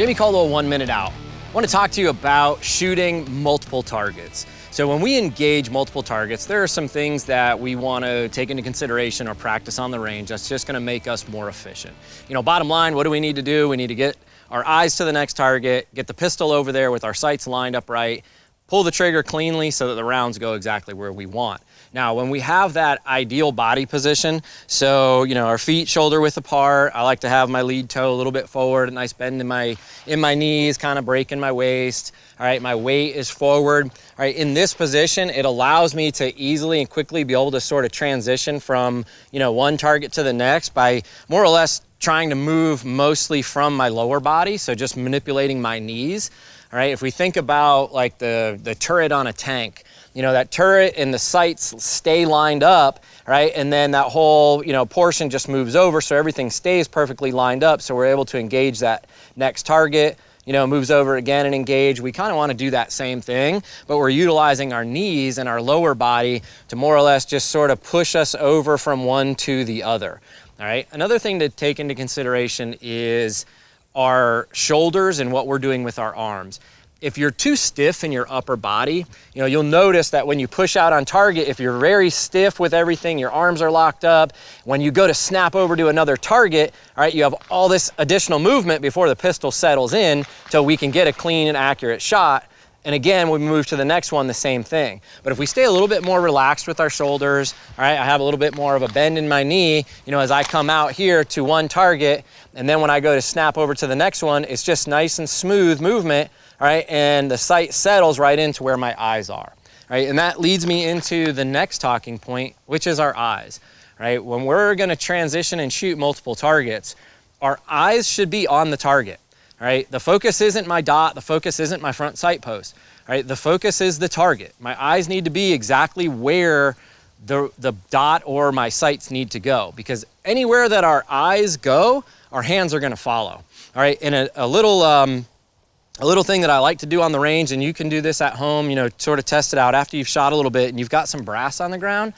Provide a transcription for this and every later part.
Jamey Caldwell, 1 minute out. I want to talk to you about shooting multiple targets. So when we engage multiple targets, there are some things that we want to take into consideration or practice on the range that's just going to make us more efficient. You know, bottom line, what do we need to do? We need to get our eyes to the next target, get the pistol over there with our sights lined up right, pull the trigger cleanly so that the rounds go exactly where we want. Now, when we have that ideal body position, so, you know, our feet shoulder width apart, I like to have my lead toe a little bit forward, a nice bend in my knees, kind of breaking my waist. All right, my weight is forward. All right, in this position, it allows me to easily and quickly be able to sort of transition from, you know, one target to the next by more or less trying to move mostly from my lower body, so just manipulating my knees. All right, if we think about like the turret on a tank, you know, that turret and the sights stay lined up, right? And then that whole, you know, portion just moves over so everything stays perfectly lined up so we're able to engage that next target, you know, moves over again and engage. We kind of want to do that same thing, but we're utilizing our knees and our lower body to more or less just sort of push us over from one to the other, all right? Another thing to take into consideration is our shoulders and what we're doing with our arms. If you're too stiff in your upper body, you know, you'll notice that when you push out on target, if you're very stiff with everything, your arms are locked up, when you go to snap over to another target, all right, you have all this additional movement before the pistol settles in till we can get a clean and accurate shot. And again, when we move to the next one, the same thing. But if we stay a little bit more relaxed with our shoulders, all right, I have a little bit more of a bend in my knee, you know, as I come out here to one target, and then when I go to snap over to the next one, it's just nice and smooth movement, all right, and the sight settles right into where my eyes are, right? And that leads me into the next talking point, which is our eyes, right? When we're gonna transition and shoot multiple targets, our eyes should be on the target. All right, the focus isn't my dot, the focus isn't my front sight post. All right, the focus is the target. My eyes need to be exactly where the dot or my sights need to go, because anywhere that our eyes go, our hands are gonna follow. All right, and a little thing that I like to do on the range, and you can do this at home, you know, sort of test it out after you've shot a little bit and you've got some brass on the ground,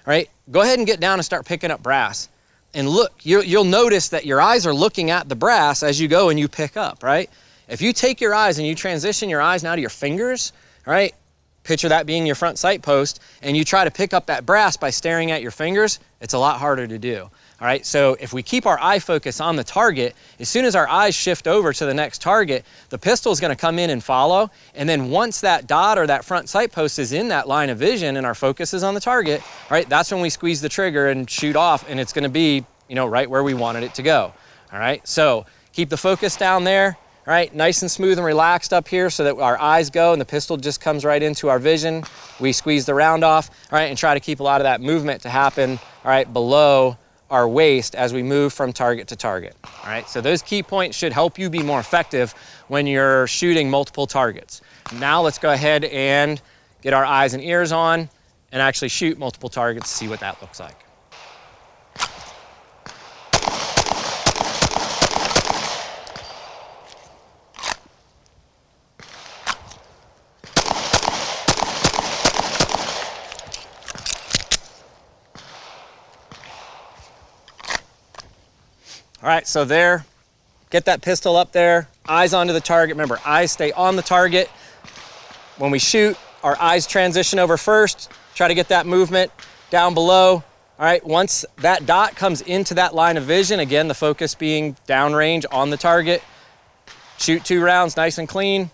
all right, go ahead and get down and start picking up brass. And look, you'll notice that your eyes are looking at the brass as you go and you pick up, right? If you take your eyes and you transition your eyes now to your fingers, all right, picture that being your front sight post, and you try to pick up that brass by staring at your fingers, it's a lot harder to do. All right, so if we keep our eye focus on the target, as soon as our eyes shift over to the next target, the pistol is gonna come in and follow, and then once that dot or that front sight post is in that line of vision and our focus is on the target, all right, that's when we squeeze the trigger and shoot off, and it's gonna be, you know, right where we wanted it to go. All right, so keep the focus down there, all right, nice and smooth and relaxed up here so that our eyes go and the pistol just comes right into our vision. We squeeze the round off, all right, and try to keep a lot of that movement to happen, all right, below our waist as we move from target to target. All right, so those key points should help you be more effective when you're shooting multiple targets. Now let's go ahead and get our eyes and ears on and actually shoot multiple targets to see what that looks like. All right, so there, get that pistol up there, eyes onto the target. Remember, eyes stay on the target. When we shoot, our eyes transition over first, try to get that movement down below. All right, once that dot comes into that line of vision, again, the focus being downrange on the target, shoot 2 rounds nice and clean,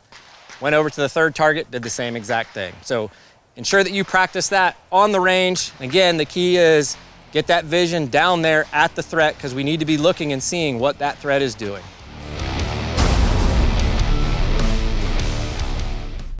went over to the third target, did the same exact thing. So ensure that you practice that on the range. Again, the key is get that vision down there at the threat, because we need to be looking and seeing what that threat is doing.